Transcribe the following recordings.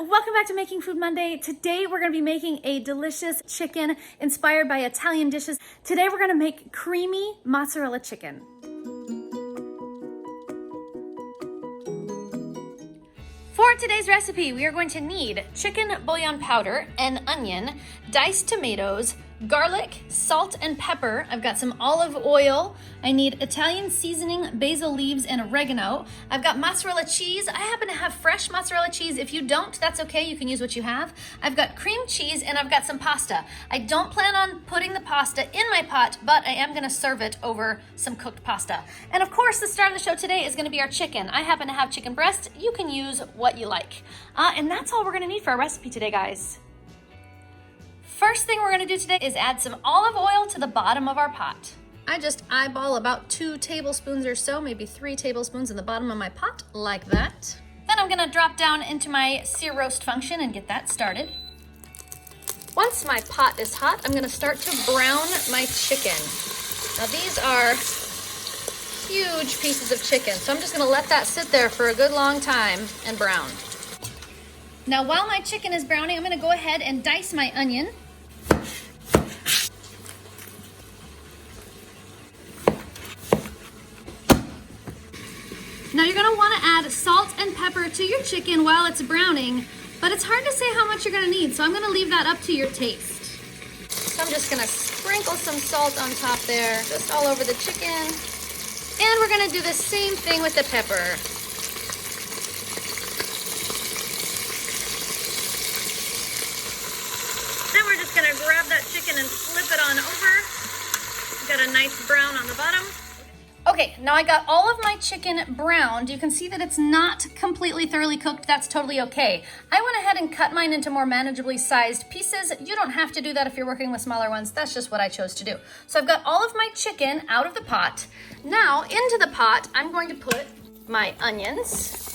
welcome back to Making Food Monday. Today we're going to be making a delicious chicken inspired by Italian dishes. Today we're going to make creamy mozzarella chicken. For today's recipe, we are going to need chicken bouillon powder, an onion, diced tomatoes, garlic, salt, and pepper. I've got some olive oil. I need Italian seasoning, basil leaves, and oregano. I've got mozzarella cheese. I happen to have fresh mozzarella cheese. If you don't, that's okay. You can use what you have. I've got cream cheese, and I've got some pasta. I don't plan on putting the pasta in my pot, but I am gonna serve it over some cooked pasta. And of course, the star of the show today is gonna be our chicken. I happen to have chicken breast. You can use what you like. And that's all we're gonna need for our recipe today, guys. First thing we're gonna do today is add some olive oil to the bottom of our pot. I just eyeball about 2 tablespoons or so, maybe 3 tablespoons in the bottom of my pot, like that. Then I'm gonna drop down into my sear roast function and get that started. Once my pot is hot, I'm gonna start to brown my chicken. Now these are huge pieces of chicken, so I'm just gonna let that sit there for a good long time and brown. Now while my chicken is browning, I'm gonna go ahead and dice my onion. Now you're gonna wanna add salt and pepper to your chicken while it's browning, but it's hard to say how much you're gonna need, so I'm gonna leave that up to your taste. So I'm just gonna sprinkle some salt on top there, just all over the chicken. And we're gonna do the same thing with the pepper. Then we're just gonna grab that chicken and flip it on over. Got a nice brown on the bottom. Okay, now I got all of my chicken browned. You can see that it's not completely thoroughly cooked. That's totally okay. I went ahead and cut mine into more manageably sized pieces. You don't have to do that if you're working with smaller ones. That's just what I chose to do. So I've got all of my chicken out of the pot. Now into the pot, I'm going to put my onions.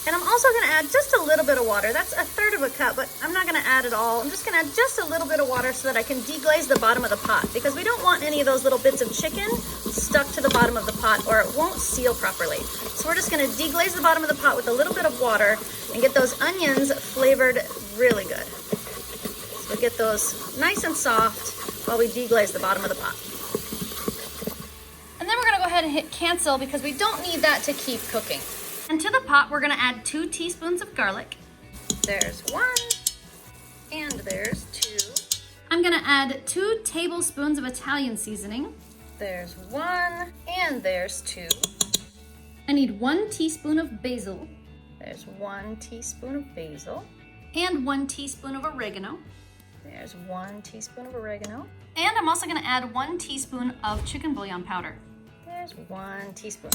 And I'm also gonna add just a little bit of water. That's 1/3 of a cup, but I'm not gonna add it all. I'm just gonna add just a little bit of water so that I can deglaze the bottom of the pot, because we don't want any of those little bits of chicken stuck to the bottom of the pot or it won't seal properly. So we're just gonna deglaze the bottom of the pot with a little bit of water and get those onions flavored really good. So we get those nice and soft while we deglaze the bottom of the pot. And then we're gonna go ahead and hit cancel because we don't need that to keep cooking. And to the pot, we're gonna add 2 teaspoons of garlic. There's 1, and there's 2. I'm gonna add 2 tablespoons of Italian seasoning. There's 1, and there's 2. I need 1 teaspoon of basil. There's 1 teaspoon of basil. And 1 teaspoon of oregano. There's 1 teaspoon of oregano. And I'm also gonna add 1 teaspoon of chicken bouillon powder. There's 1 teaspoon.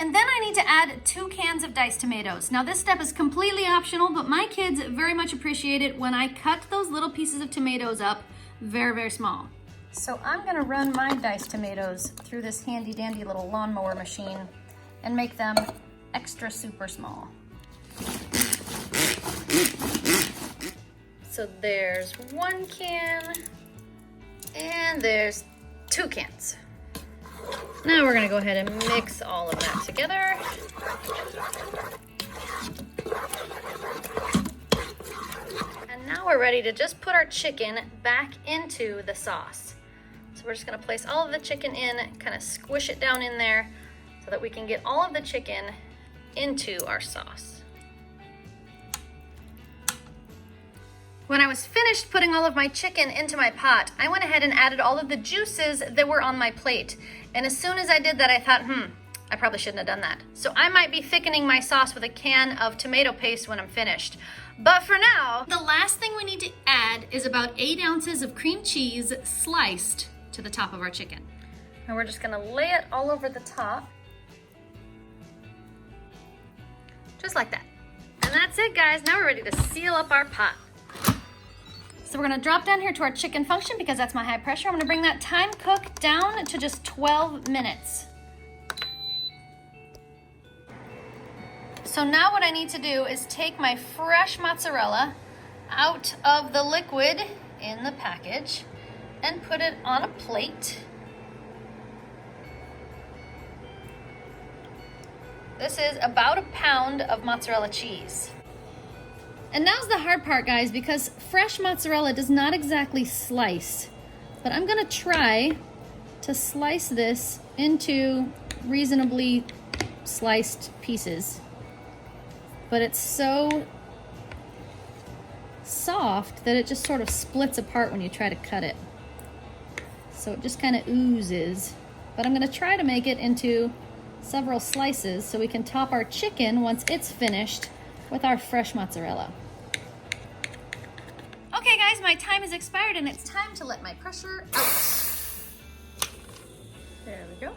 And then I need to add 2 cans of diced tomatoes. Now this step is completely optional, but my kids very much appreciate it when I cut those little pieces of tomatoes up very, very small. So I'm gonna run my diced tomatoes through this handy dandy little lawnmower machine and make them extra super small. So there's 1 can, and there's 2 cans. Now we're gonna go ahead and mix all of that together. And now we're ready to just put our chicken back into the sauce. So we're just gonna place all of the chicken in, kind of squish it down in there so that we can get all of the chicken into our sauce. When I was finished putting all of my chicken into my pot, I went ahead and added all of the juices that were on my plate. And as soon as I did that, I thought, I probably shouldn't have done that. So I might be thickening my sauce with a can of tomato paste when I'm finished. But for now, the last thing we need to add is about 8 ounces of cream cheese sliced to the top of our chicken. And we're just gonna lay it all over the top. Just like that. And that's it, guys. Now we're ready to seal up our pot. So we're gonna drop down here to our chicken function because that's my high pressure. I'm gonna bring that time cook down to just 12 minutes. So now what I need to do is take my fresh mozzarella out of the liquid in the package and put it on a plate. This is about a pound of mozzarella cheese. And now's the hard part, guys, because fresh mozzarella does not exactly slice. But I'm gonna try to slice this into reasonably sliced pieces. But it's so soft that it just sort of splits apart when you try to cut it. So it just kind of oozes. But I'm gonna try to make it into several slices so we can top our chicken once it's finished with our fresh mozzarella. Okay guys, my time has expired and it's time to let my pressure out. There we go.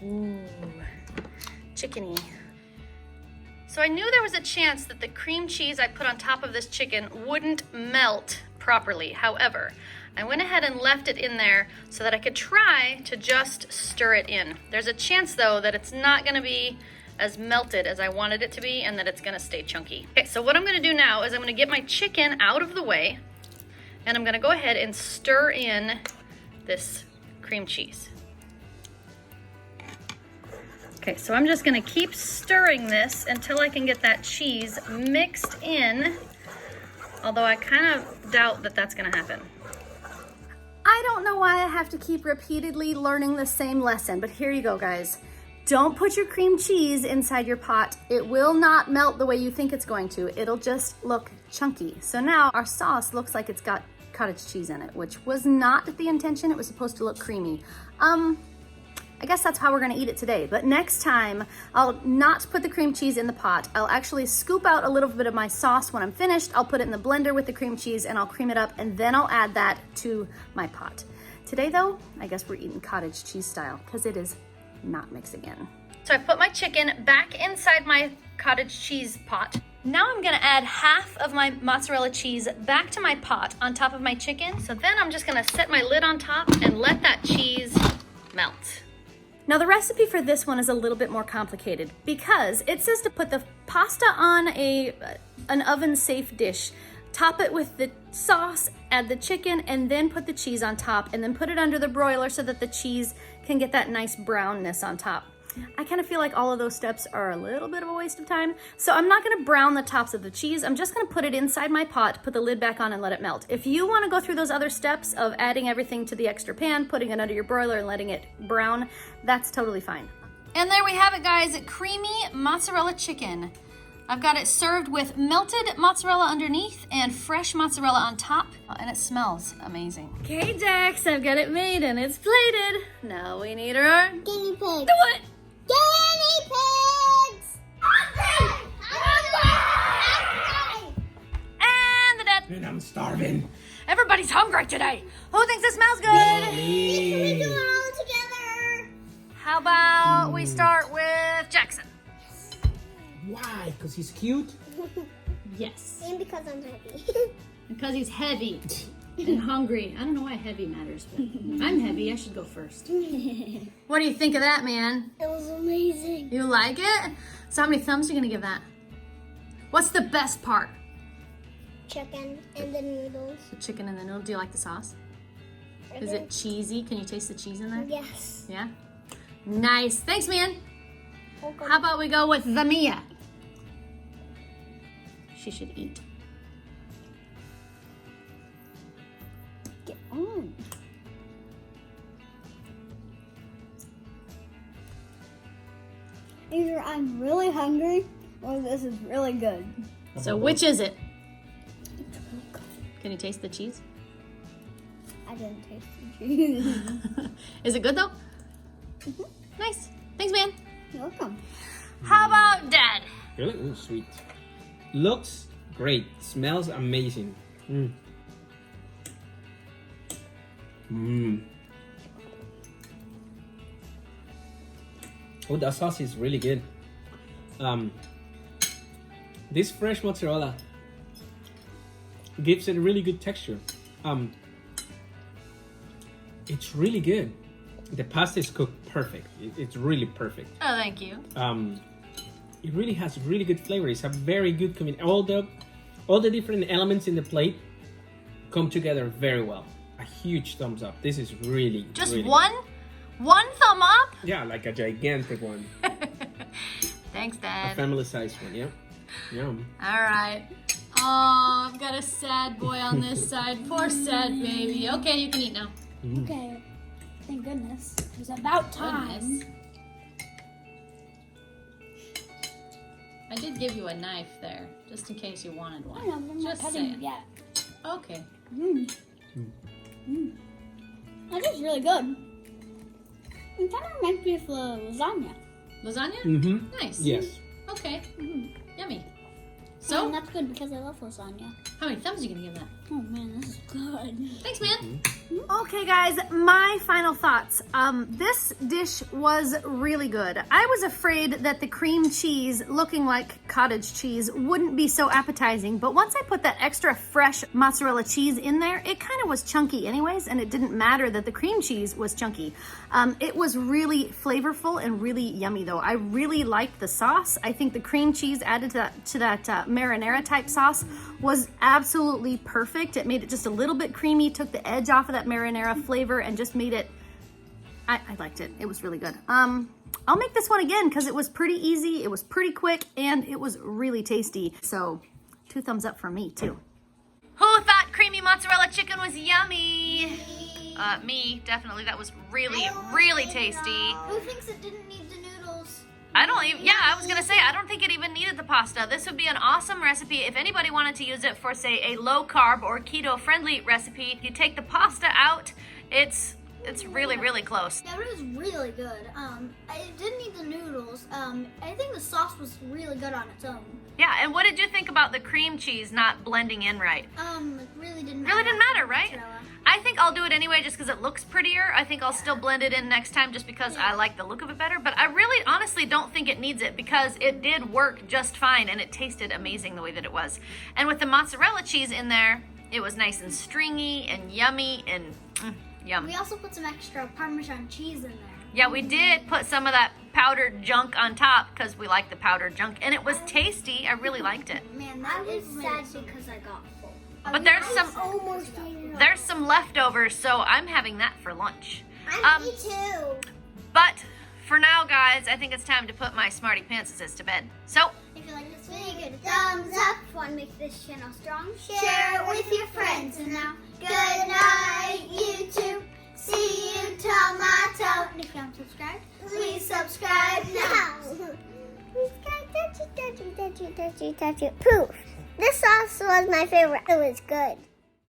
Ooh, chickeny. So I knew there was a chance that the cream cheese I put on top of this chicken wouldn't melt properly. However, I went ahead and left it in there so that I could try to just stir it in. There's a chance though that it's not gonna be as melted as I wanted it to be and that it's gonna stay chunky. Okay, so what I'm gonna do now is I'm gonna get my chicken out of the way and I'm gonna go ahead and stir in this cream cheese. Okay, so I'm just gonna keep stirring this until I can get that cheese mixed in, although I kind of doubt that that's gonna happen. I don't know why I have to keep repeatedly learning the same lesson, but here you go, guys. Don't put your cream cheese inside your pot. It will not melt the way you think it's going to. It'll just look chunky. So now our sauce looks like it's got cottage cheese in it, which was not the intention. It was supposed to look creamy. I guess that's how we're gonna eat it today. But next time, I'll not put the cream cheese in the pot. I'll actually scoop out a little bit of my sauce when I'm finished. I'll put it in the blender with the cream cheese and I'll cream it up and then I'll add that to my pot. Today though, I guess we're eating cottage cheese style because it is not mixing in. So I put my chicken back inside my cottage cheese pot. Now I'm gonna add half of my mozzarella cheese back to my pot on top of my chicken. So then I'm just gonna set my lid on top and let that cheese melt. Now the recipe for this one is a little bit more complicated because it says to put the pasta on an oven-safe dish, top it with the sauce, add the chicken, and then put the cheese on top, and then put it under the broiler so that the cheese can get that nice brownness on top. I kind of feel like all of those steps are a little bit of a waste of time. So I'm not gonna brown the tops of the cheese. I'm just gonna put it inside my pot, put the lid back on and let it melt. If you wanna go through those other steps of adding everything to the extra pan, putting it under your broiler and letting it brown, that's totally fine. And there we have it, guys, creamy mozzarella chicken. I've got it served with melted mozzarella underneath and fresh mozzarella on top, and it smells amazing. Okay, Dax, I've got it made and it's plated. Now we need our guinea pig. Do it! Guinea pigs! Hungry! Hungry! And the dead. And I'm starving. Everybody's hungry today. Who thinks it smells good? We can do it all together. How about we start with Jackson? Why? Because he's cute? Yes. And because I'm happy. Because he's heavy and hungry. I don't know why heavy matters, but I'm heavy. I should go first. What do you think of that, man? It was amazing. You like it? So how many thumbs are you gonna give that? What's the best part? Chicken and the noodles. The chicken and the noodle. Do you like the sauce? Is it cheesy? Can you taste the cheese in there? Yes. Yeah? Nice. Thanks, man. Okay. How about we go with the Mia? She should eat. Get on. Either I'm really hungry or this is really good. So which is it? Can you taste the cheese? I didn't taste the cheese. Is it good though? Nice. Thanks, man. You're welcome. How about Dad? Really? Ooh, sweet. Looks great. Smells amazing. Mm. Mm. Oh, that sauce is really good. This fresh mozzarella gives it a really good texture. It's really good. The pasta is cooked perfect. It's really perfect. Oh, thank you. It really has really good flavor. It's a very good combination. All the different elements in the plate come together very well. A huge thumbs up. This is really Just really one thumb up? Yeah, like a gigantic one. Thank Thanks, A Dad. family-sized one, yeah. Yum. All right. Oh, I've got a sad boy on this side. Poor sad baby. Okay, you can eat now. Okay. Thank goodness. It was about time. Goodness. I did give you a knife there, just in case you wanted one. I know, but I'm not Just cutting saying. it yet. Okay. That is really good. It kind of reminds me of lasagna. Lasagna? Mm-hmm. Nice. Yes. Okay. Yummy. So So, that's good because I love lasagna. how many thumbs are you gonna give that? Oh man, this is good. Thanks, man. Okay, guys, my final thoughts. This dish was really good. I was afraid that the cream cheese, looking like cottage cheese, wouldn't be so appetizing, but once I put that extra fresh mozzarella cheese in there, it kind of was chunky anyways, and it didn't matter that the cream cheese was chunky. It was really flavorful and really yummy, though. I really liked the sauce. I think the cream cheese added to that marinara type sauce was absolutely perfect. It made it just a little bit creamy, took the edge off of that marinara flavor, and just made it, I liked it. It was really good. I'll make this one again because it was pretty easy, it was pretty quick, and it was really tasty. So 2 thumbs up from me too. Who thought creamy mozzarella chicken was yummy? Me, definitely. That was really, really tasty. Who thinks it didn't need the noodles? I don't even, yeah, I was gonna say, I don't think it even needed the pasta. This would be an awesome recipe if anybody wanted to use it for, say, a low carb or keto friendly recipe. You take the pasta out, it's really, really close. Yeah, but it was really good. It didn't need the noodles. I think the sauce was really good on its own. Yeah, and what did you think about the cream cheese not blending in right? It really didn't matter. Really didn't matter, right? Mozzarella. I think I'll do it anyway just because it looks prettier. I think I'll still blend it in next time just because I like the look of it better. But I really honestly don't think it needs it because it did work just fine and it tasted amazing the way that it was. And with the mozzarella cheese in there, it was nice and stringy and yummy and yum. We also put some extra Parmesan cheese in there. Yeah, we did put some of that powdered junk on top because we like the powdered junk. And it was tasty. I really liked it. Man, that is sad because I got full. But there's some Almost there's some leftovers, so I'm having that for lunch. Me too. But for now, guys, I think it's time to put my Smartypants to bed. So, If you like this video, give it a thumbs up. If you want to make this channel strong, share it with your friends. And now, good night, YouTube. See you tomato. And if you haven't subscribed, please subscribe now. Poof. This sauce was my favorite. It was good.